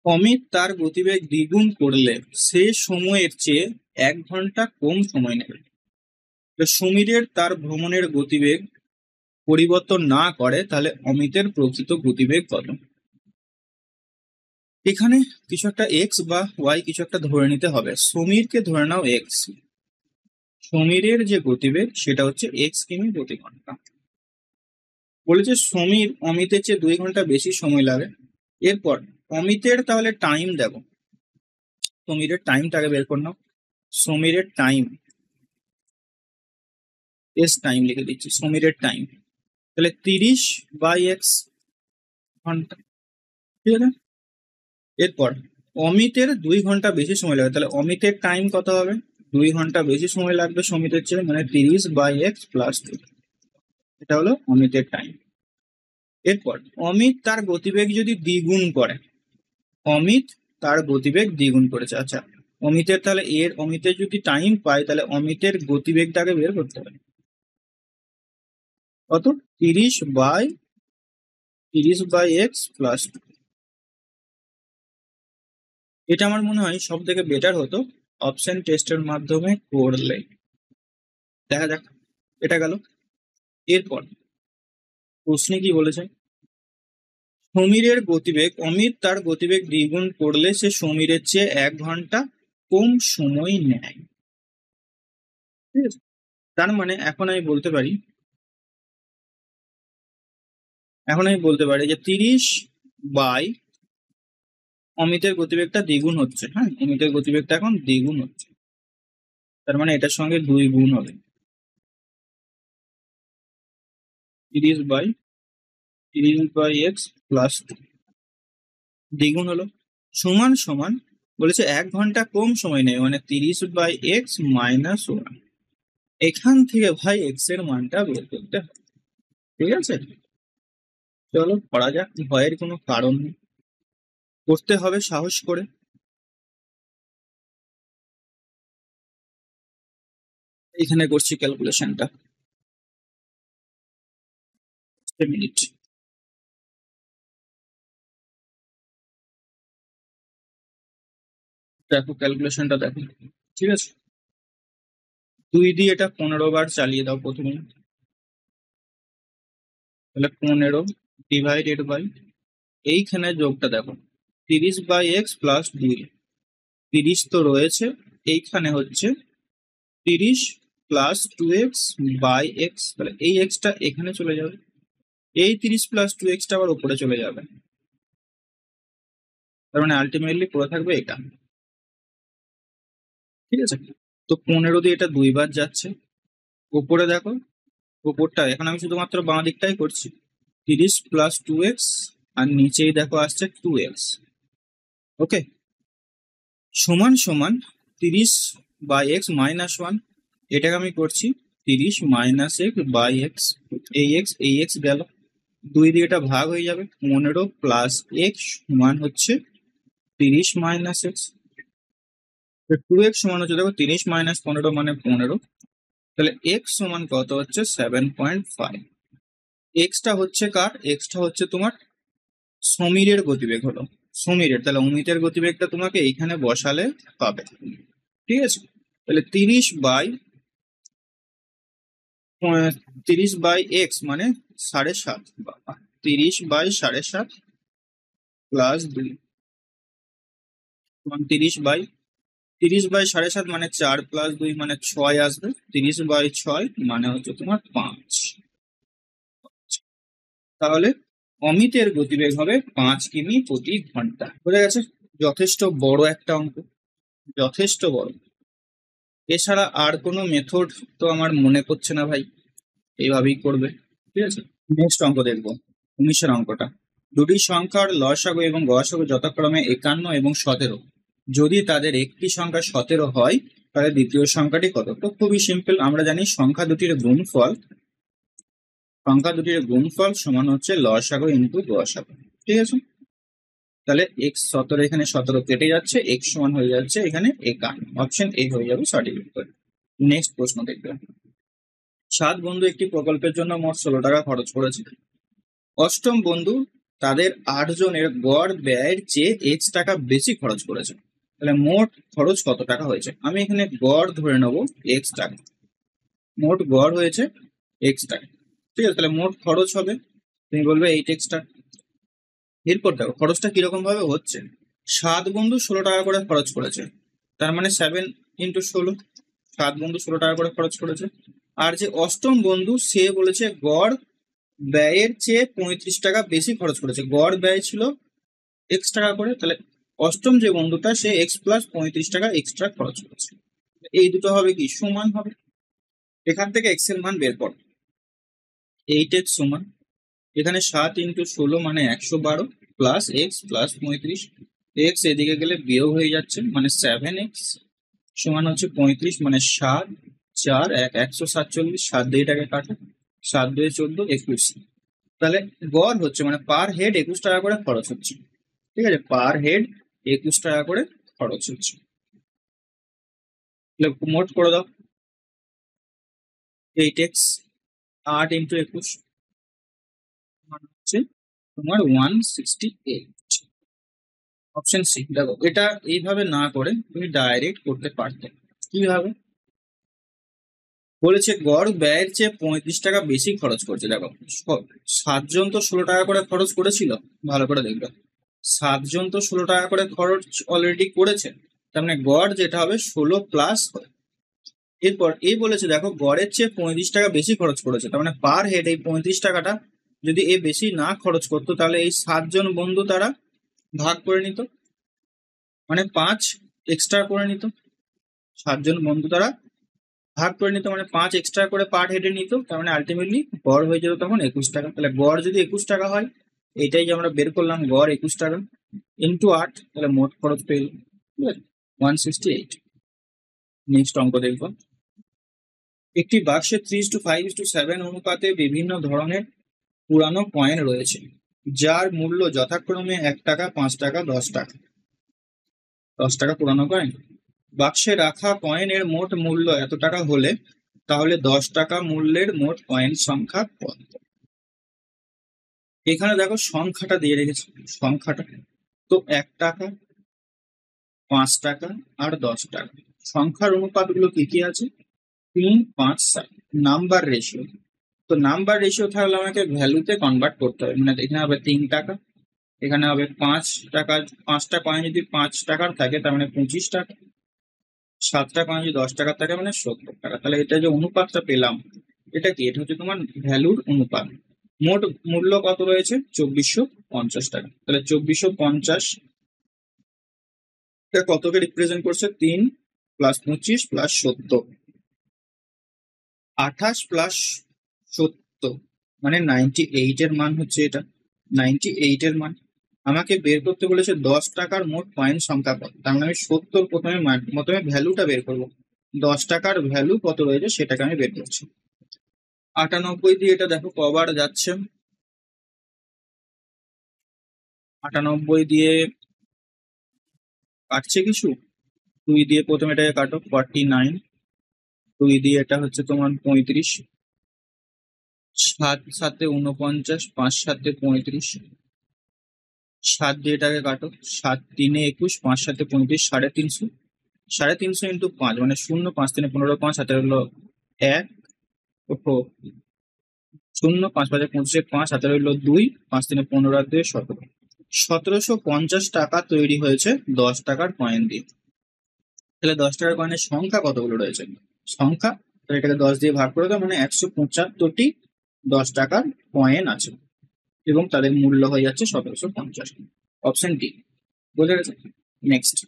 Speaker 1: অমিত তার গতিবেগ দ্বিগুণ করলে সে সময়ের চেয়ে 1 ঘন্টা কম সময় নেবে। সমীরের তার ভ্রমণের গতিবেগ পরিবর্তন না করে, তাহলে অমিতের প্রকৃত গতিবেগ কত। এখানে কিছু একটা এক্স বা ওয়াই কিছু একটা ধরে নিতে হবে। সমীরকে ধরে নাও এক্স, সমীরের যে গতিবেগ সেটা হচ্ছে এক্স কিমি প্রতি ঘন্টা। বলেছে সমীর অমিতের চেয়ে 2 ঘন্টা বেশি সময় লাগে। এরপর অমিতের তাহলে টাইম দেখো, সমীরের টাইমটাকে বের করে নাও। সমীরের টাইম, এস টাইম লিখে দিচ্ছি, সমীরের টাইম তাহলে 30/x ঘন্টা, ঠিক আছে। এরপর অমিতের 2 ঘন্টা বেশি সময় লাগবে, তাহলে অমিতের টাইম কত হবে? 2 ঘন্টা বেশি সময় লাগবে সমীরের চেয়ে, মানে 30/x + 2, এটা হলো অমিতের টাইম। এরপর অমিত তার গতিবেগ যদি দ্বিগুণ করে, অমিত তার গতিবেগ দ্বিগুণ করেছে। আচ্ছা, অমিতের তাহলে অমিতের যদি টাইম পাই তাহলে অমিতের গতিবেগটাকে বের করতে হবে। কত? 30/x + 2। এটা আমার মনে হয় সব থেকে বেটার হতো অপশন টেস্টের মাধ্যমে করলে। দেখা যাক, এটা গেল। এরপর প্রশ্নে কি বলেছে? সমীরের গতিবেগ, অমিত তার গতিবেগ দ্বিগুণ করলে সে সমীরের চেয়ে 1 ঘন্টা কম সময় নেয়। ঠিক আছে, তার মানে এখন আমি বলতে পারি যে 30 বাই অমিতের গতিবেগটা দ্বিগুণ হচ্ছে। হ্যাঁ, অমিতের গতিবেগটা এখন দ্বিগুণ হচ্ছে, তার মানে এটার সঙ্গে 2 গুণ হবে। 30/x + 2 দ্বিগুণ হলো, সমান সমান বলেছে 1 ঘন্টা কম সময় নেই, মানে 30/x - 1। এখান থেকে ভাই এক্স এর মানটা বের করতে হবে। ঠিক আছে, চলো করা যাক, ভয়ের কোনো কারণ নেই, করতে হবে সাহস করে। এখানে করছি ক্যালকুলেশনটা, মিনিট। দেখো ক্যালকুলেশনটা দেখো, ঠিক আছে। 2 দিয়ে এটা 15 বার চালিয়ে দাও প্রথমে, তাহলে 15 ডিভাইডেড বাই, এইখানে যোগটা দেখো 30/x + 2, 30 তো রয়েছে, এইখানে হচ্ছে 30 + 2x/x, তাহলে এই এক্সটা এখানে চলে যাবে, এই 30 + 2xটা আবার উপরে চলে যাবে, তার মানে আলটিমেটলি পড়ে থাকবে এটা। ঠিক আছে, তো 15 দিয়ে এটা 2 বার যাচ্ছে, উপরে দেখো, উপরটা এখন আমি শুধুমাত্র বাঁ দিকটাই করছি, 30 + 2x, আর নিচেই দেখো আসছে 2x। ওকে, সমান সমান 30/x - 1, এটাকে আমি করছি 30 - x/x, এই x গেল, 2 দিয়ে এটা ভাগ হয়ে যাবে, 15 + x সমান হচ্ছে 30 - x, 2x সমান হচ্ছে দেখো 30 - 15 মানে 15, তাহলে x সমান কত হচ্ছে 7.5। এক্সটা হচ্ছে কার? এক্সটা হচ্ছে তোমার সমীরের গতিবেগ হলো, সমীরের, তাহলে অমিতের গতিবেগটা তোমাকে এইখানে বসালে পাবে। ঠিক আছে, তাহলে 30/x মানে 7.5, 30/7.5 + 2 সমান 30/7.5 মানে 4 + 2 মানে 6 আসবে, 30/6 মানে হচ্ছে তোমার 5। তাহলে অমিতের গতিবেগ হবে 5 কিমি প্রতি ঘন্টা। বোঝা গেছে? যথেষ্ট বড় একটা অঙ্ক, যথেষ্ট বড়। এছাড়া আর কোনো মেথড তো আমার মনে পড়ছে না ভাই, এইভাবেই করবে। ঠিক আছে, নেক্সট অঙ্ক দেখবো, 19-এর অঙ্কটা। দুটি সংখ্যার লসাগু এবং গসাগু যথাক্রমে 51 এবং 17, যদি তাদের একটি সংখ্যা 17 হয় তাহলে দ্বিতীয় সংখ্যাটি কত? তো খুবই সিম্পল, আমরা জানি সংখ্যা দুটির গুণফল সমান হচ্ছে লসাগু ইনটু গসাগু। ঠিক আছে, তাহলে x17, এখানে 17 কেটে যাচ্ছে, x সমান হয়ে যাচ্ছে এখানে 51, অপশন এ হয়ে যাবে সঠিক উত্তর। নেক্সট প্রশ্ন দেখবে, 7 বন্ধু একটি প্রকল্পের জন্য মোট 16 টাকা খরচ করেছে। অষ্টম বন্ধু তাদের 8 জনের গড় ব্যয়ের চেয়ে x টাকা বেশি খরচ করেছে, তাহলে মোট খরচ কত টাকা হয়েছে? আমি এখানে গড় ধরে নেব x টাকা, মোট গড় হয়েছে x টাকা। ঠিক আছে, তাহলে মোট খরচ হবে, তুমি বলবে 8x টাকা। এরপর দেখো খরচটা কিরকম ভাবে হচ্ছে, 7 বন্ধু 16 টাকা করে খরচ করেছে, তার মানে 7 × 16, 7 বন্ধু 16 টাকা করে খরচ করেছে। আর যে অষ্টম বন্ধু সে বলেছে গড় ব্যয়ের চেয়ে 35 টাকা বেশি খরচ করেছে, গড় ব্যয় ছিল এক্স টাকা করে, তাহলে অষ্টম যে বন্ধুটা সে এক্স প্লাস 35 টাকা এক্সট্রা খরচ করেছে। এই দুটো হবে কি সমান হবে, এখান থেকে এক্স এর মান বের কর। 8x সমান এখানে 7 ইন্টু 16 মানে 112 প্লাস এক্স প্লাস 35, এক্স এদিকে গেলে বিয়োগ হয়ে যাচ্ছে মানে 7x সমান হচ্ছে 35 মানে 7 4 1 147, 7 দিয়ে এটাকে কাটো, 7 2 14 21। তাহলে গড় হচ্ছে মানে পার হেড 21 টাকা করে খরচ হচ্ছে, ঠিক আছে, পার হেড 21 টাকা করে খরচ হচ্ছে। তাহলে মোট করে দাও 8x 8 ইন্টু 21 মানে হচ্ছে তোমার 168। Option C. দেখো এটা এইভাবে না করে তুমি ডাইরেক্ট করতে পারতে। কিভাবে বলেছে, গড় ব্যয়ের চেয়ে 35 টাকা বেশি খরচ করছে। দেখো 7 জন তো 16 টাকা করে খরচ করেছিল, ভালো করে দেখবে 7 জন তো 16 টাকা করে খরচ অলরেডি করেছে, তার মানে গড় যেটা হবে 16 প্লাস। এরপর এই বলেছে দেখো গড়ের চেয়ে 35 টাকা বেশি খরচ করেছে, তার মানে পার হেড এই 35 টাকাটা যদি এ বেশি না খরচ করতো তাহলে এই 7 জন বন্ধু তারা ভাগ করে নিত, মানে 5 এক্সট্রা করে নিত। 7 জন বন্ধু তারা ভাগ করে নিত মানে 5 এক্সট্রা করে পার হেডে নিত, তার মানে আলটিমেটলি গড় হয়ে যেত তখন 21 টাকা। তাহলে গড় যদি 21 টাকা হয়, এটাই যে আমরা বের করলাম গড় 21 টাকা ইন্টু 8, তাহলে মোট খরচ পেয়ে গেল, ঠিক আছে 168। নেক্সট অঙ্ক দেখবো। একটি বাক্সে 3:5:7 অনুপাতে বিভিন্ন ধরনের পুরানো কয়েন রয়েছে, যার মূল্য যথাক্রমে 1 টাকা, 5 টাকা, 10 টাকা। 10 টাকা পুরানো কয়েন। বাক্সে রাখা কয়েনের মোট মূল্য এত টাকা হলে তাহলে 10 টাকা মূল্যের মোট কয়েন সংখ্যা কত? এখানে দেখো সংখ্যাটা দিয়ে রেখেছি, সংখ্যাটা তো 1 টাকা, 5 টাকা আর 10 টাকা। সংখ্যার অনুপাতগুলো কি কি আছে? 3, 5, 7 নাম্বার রেশিও। তো নাম্বার রেশিও থাকলে আমাকে ভ্যালুতে কনভার্ট করতে হবে, মানে এখানে হবে 3 টাকা, এখানে হবে 5 টাকা, 5টা কয়েন যদি 5 টাকার থাকে তার মানে 25 টাকা, 7টা কয়েন যদি 10 টাকার থাকে মানে 70 টাকা। তাহলে এটা যে অনুপাতটা পেলাম এটা কি? এটা হচ্ছে তোমার ভ্যালুর অনুপাত। মোট মূল্য কত রয়েছে? 2450 টাকা। তাহলে 2450 এটা কতকে রিপ্রেজেন্ট করছে? 3 প্লাস 25 প্লাস 70, 28 প্লাস 70 মানে 98 এর মান হচ্ছে এটা, 98 এর মান। আমাকে বের করতে বলেছে 10 টাকার মোট কয়েন সংখ্যা কত, তার মানে আমি 70 প্রথমে ভ্যালুটা বের করবো, 10 টাকার ভ্যালু কত রয়েছে সেটাকে আমি বের করছি। 98 দিয়ে এটা দেখো কবার যাচ্ছে, 98 দিয়ে কাটছে কিছু, 2 দিয়ে প্রথমে এটাকে কাটো 49, 2 দিয়ে এটা হচ্ছে তোমার 35, 7 7 49, 5 7 35, 7 দিয়ে এটাকে কাটো, 7 3 21, 5 7 35, 350, 350 ইন্টু 5 মানে 0, 5 3 15, 5 হাতে হলো 1, 0 5 5 25, 5 হাতে রইলো 2, 5 3 15 আর 2 17, 1750 টাকা তৈরি হয়েছে 10 টাকার কয়েন দিয়ে। তাহলে 10 টাকার কয়েনের সংখ্যা কতগুলো রয়েছে? সংখ্যা, তাহলে এটাকে 10 দিয়ে ভাগ করে দাও মানে 175টি 10 টাকার কয়েন আছে এবং তাদের মূল্য হয়ে যাচ্ছে 1750। Option D. বোঝা গেছে? নেক্সট,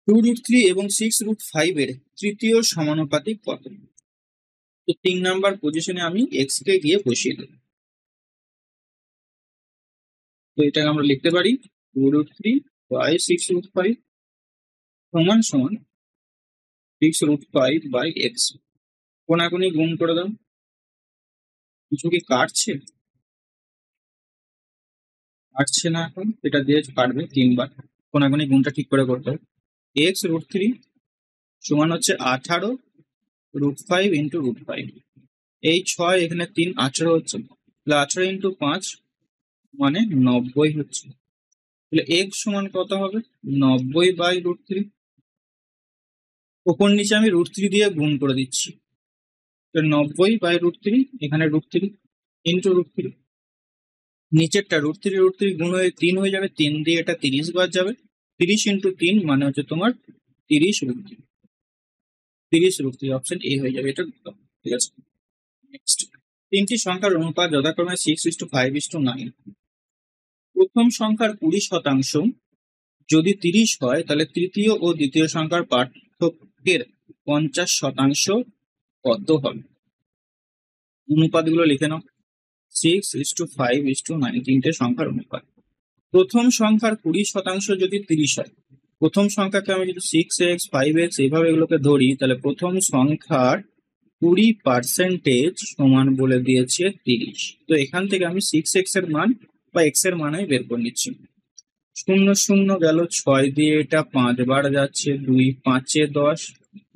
Speaker 1: 2√3 এবং 6√5 এর তৃতীয় সমানুপাতিক কত? তো 3 নাম্বার পজিশনে আমি এক্স কে গিয়ে বসিয়ে দেব। তো এটাকে আমরা লিখতে পারি 2√3 বাই 6√5 সমান সমান 6√5 বাই এক্স। কোনাকুনি গুণ করে দাও। কিছু কি কাটছে? কাটছে না, এখন এটা দিয়ে কাটবে 3 বার। কোনাকুনি গুণটা ঠিক করে করতে হবে। x√3 সমান হচ্ছে 18√5 ইন্টু √5, এই 6 এখানে 3 18 হচ্ছে, তাহলে 18 ইন্টু 5 মানে 90 হচ্ছে। তাহলে x সমান কত হবে? 90 বাই √3। ওপর নিচে আমি √3 দিয়ে গুণ করে দিচ্ছি, তো 90 বাই √3, এখানে √3 ইন্টু √3, নিচেরটা √3 গুণ হয়ে 3 হয়ে যাবে, 3 দিয়ে এটা 30 বার যাবে, 30 ইন্টু 3 মানে হচ্ছে তোমার 30√3, 30√3 অপশন এ হয়ে যাবে এটা, ঠিক আছে। নেক্সট, তিনটি সংখ্যার অনুপাত যথাক্রমে 6:5:9, প্রথম সংখ্যার 20% যদি 30 হয় তাহলে তৃতীয় ও দ্বিতীয় সংখ্যার পার্থক্যের 50% কত হবে? অনুপাতগুলো লিখে নাও। 6:5:9 তিনটে সংখ্যার অনুপাত। প্রথম সংখ্যার 20% যদি 30 হয়, প্রথম সংখ্যাকে আমি যদি 6x 5x এইভাবে এগুলোকে ধরি, তাহলে প্রথম সংখ্যার 20% সমান বলে দিয়েছে 30। তো এখান থেকে আমি 6x এর মান বা x এর মান আমি বের করে নিচ্ছি। 0 0 গেল, 6 দিয়ে এটা 5 বার যাচ্ছে, 2 5 10,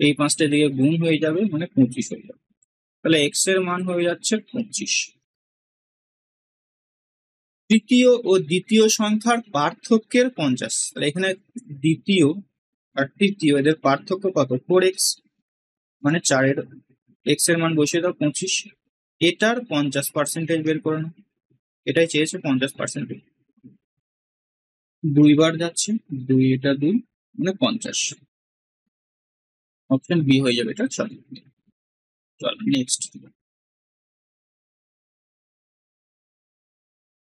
Speaker 1: এই 5টা দিকে গুণ হয়ে যাবে, মানে 25 হয়ে যাবে। তাহলে x এর মান হয়ে যাচ্ছে 25। তৃতীয় ও দ্বিতীয় সংখ্যার পার্থক্যের 50, তাহলে এখানে দ্বিতীয় আর তৃতীয় এদের পার্থক্য কত? 4x, মানে 4-এর x এর মান বসিয়ে দাও 25, এটার 50% বের করে নাও। এটাই চেয়েছে 50%। 2 বার যাচ্ছে, 2 এটা 2, মানে 50। অপশন বি হয়ে যাবে এটা। চল নেক্সট।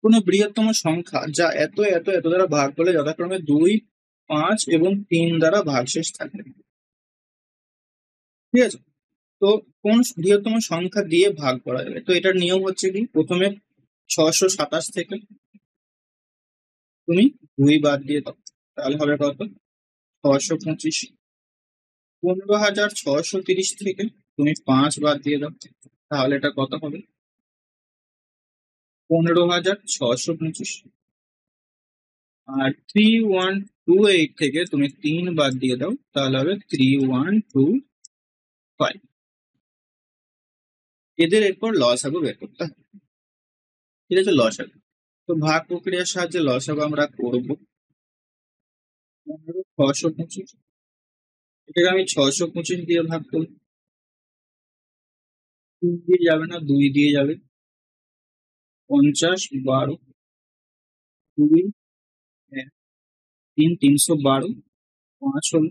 Speaker 1: কোন বৃহত্তম সংখ্যা যা এত এত এত দ্বারা ভাগ করলে যথাক্রমে 2, 5 এবং 3 দ্বারা ভাগশেষ থাকে। ঠিক আছে, তো কোন বৃহত্তম সংখ্যা দিয়ে ভাগ করা যাবে? তো এটার নিয়ম হচ্ছে কি, প্রথমে 627 থেকে তুমি 2 বাদ দিয়ে দাও, তাহলে হবে কত? 625। 15,630 থেকে তুমি 5 বাদ দিয়ে দাও, তাহলে এটা কত হবে? 15,625। আর 3128 থেকে তুমি 3 বাদ দিয়ে দাও, তাহলে হবে 3125। এদের এরপর লসাগু বের করতে হবে। ঠিক আছে, লসাগু। তো ভাগ প্রক্রিয়ার সাহায্যে লসাগু আমরা করব। 15,625, এটাকে আমি 625 দিয়ে ভাগ করব। 3 দিয়ে যাবে না, 2 দিয়ে যাবে। 50, 12, 2, 1, 3, 312, 5 হলো,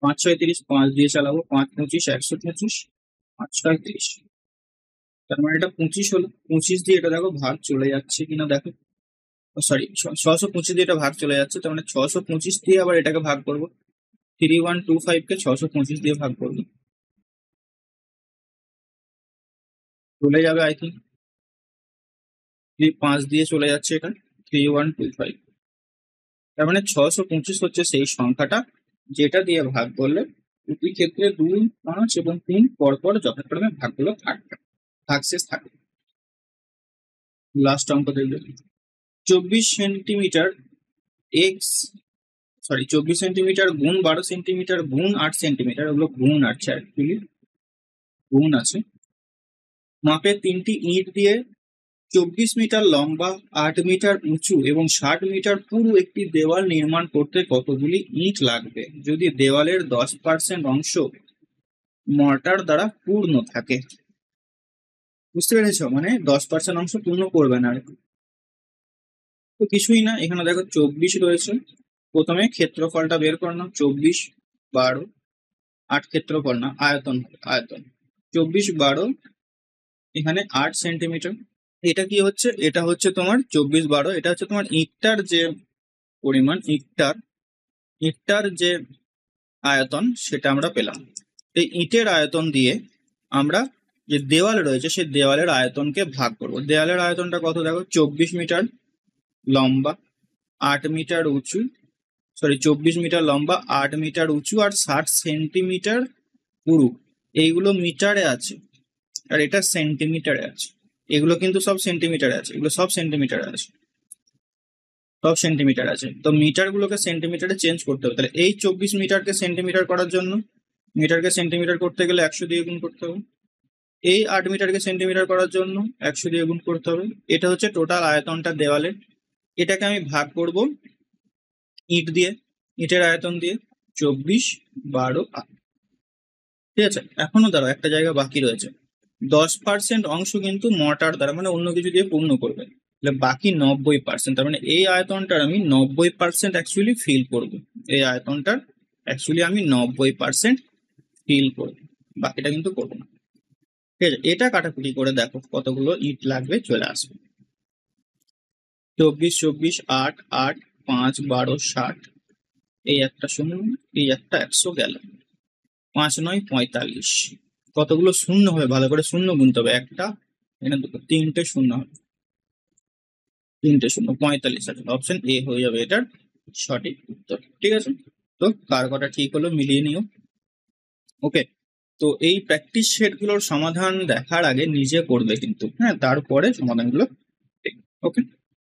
Speaker 1: 5 6 30, 5 দিয়ে চালাবো, 5 25, 125, 5 6 30। তার মানে এটা 25 হলো। 25 দিয়ে এটা দেখো ভাগ চলে যাচ্ছে কিনা দেখো। সরি, 625 দিয়ে এটা ভাগ চলে যাচ্ছে, তার মানে 625 দিয়ে আবার এটাকে ভাগ করবো। 3125 কে 625 দিয়ে ভাগ করবো, চলে যাবে আই থিঙ্ক। 5 দিয়ে চলে যাচ্ছে এটা, 3125। তার মানে 625 হচ্ছে সেই সংখ্যাটা যেটা দিয়ে ভাগ করলে প্রতি ক্ষেত্রে 2, 5 এবং 3 পরপর যথাক্রমে ভাগগুলো থাকবে, ভাগশেষ থাকবে। লাস্ট অঙ্ক দেখবে। 24 সেন্টিমিটার এক্স, সরি 24 সেন্টিমিটার গুণ 12 সেন্টিমিটার গুণ 8 সেন্টিমিটার, ওগুলো গুণ আছে অ্যাকচুয়ালি, গুণ আছে। মাপে 3টি ইট দিয়ে 24 মিটার লম্বা, 8 মিটার উঁচু এবং 60 মিটার পুরু একটি দেওয়াল নির্মাণ করতে কতগুলি ইট লাগবে যদি দেওয়ালের 10% অংশ মর্টার দ্বারা পূর্ণ থাকে? বুঝতে পেরেছো? মানে 10% অংশ পূর্ণ করবে না। তো কিছুই না, এখানে দেখো 24 রয়েছে, প্রথমে ক্ষেত্রফলটা বের করে নাও। 24, 12, 8 ক্ষেত্রফল না, আয়তন, আয়তন 24, 12, এখানে 8 সেন্টিমিটার। এটা কি হচ্ছে? এটা হচ্ছে তোমার 24, 12, এটা হচ্ছে তোমার ইটটার যে পরিমাণ, ইটটার যে আয়তন সেটা আমরা পেলাম। এই ইটের আয়তন দিয়ে আমরা যে দেওয়াল রয়েছে সেই দেওয়ালের আয়তনকে ভাগ করব। দেওয়ালের আয়তনটা কত দেখো, 24 মিটার লম্বা, 8 মিটার উঁচু, সরি 24 মিটার লম্বা, 8 মিটার উঁচু আর 60 সেন্টিমিটার পুরু। এইগুলো মিটারে আছে আর এটা সেন্টিমিটারে আছে। এগুলো কিন্তু সব সেন্টিমিটারে আছে, এগুলো সব সেন্টিমিটারে আছে, সব সেন্টিমিটার আছে। তো মিটার গুলোকে সেন্টিমিটারে চেঞ্জ করতে হবে। তাহলে এই 24 মিটারকে সেন্টিমিটার করার জন্য, মিটারকে সেন্টিমিটার করতে গেলে 100 দিয়ে গুণ করতে হবে। এই 8 মিটারকে সেন্টিমিটার করার জন্য 100 দিয়ে গুণ করতে হবে। এটা হচ্ছে টোটাল আয়তনটা দেওয়ালের। এটাকে আমি ভাগ করব ইট দিয়ে, ইটের আয়তন দিয়ে, 24, 12, 8। ঠিক আছে, এখনো দাঁড়াও, একটা জায়গা বাকি রয়েছে। 10% অংশ কিন্তু মর্টার দ্বারা, মানে অন্য কিছু দিয়ে পূর্ণ করবে, তাহলে বাকি 90%। তার মানে এই আয়তনটার আমি 90% অ্যাকচুয়ালি ফিল করবো। এই আয়তনটার অ্যাকচুয়ালি আমি 90% ফিল করবো, বাকিটা কিন্তু করবো না। ঠিক আছে, এটা কাটাকুটি করে দেখো কতগুলো ইট লাগবে, চলে আসবে। 24 24 8 8 5 12 60, এই একটা 0, এই একটা 100 গেল। 5 9 45, কতগুলো শূন্য হবে ভালো করে শূন্য গুনতে হবে। একটা, এখানে দুটো, তিনটে শূন্য হবে, তিনটে শূন্য 45 আছে। অপশন এ হয়ে যাবে এটার সঠিক উত্তর। ঠিক আছে, তো কার কটা ঠিক হলো মিলিয়ে নিও। ওকে, তো এই প্র্যাকটিস সেটগুলোর সমাধান দেখার আগে নিজে করবে কিন্তু, হ্যাঁ, তারপরে সমাধানগুলো। ওকে।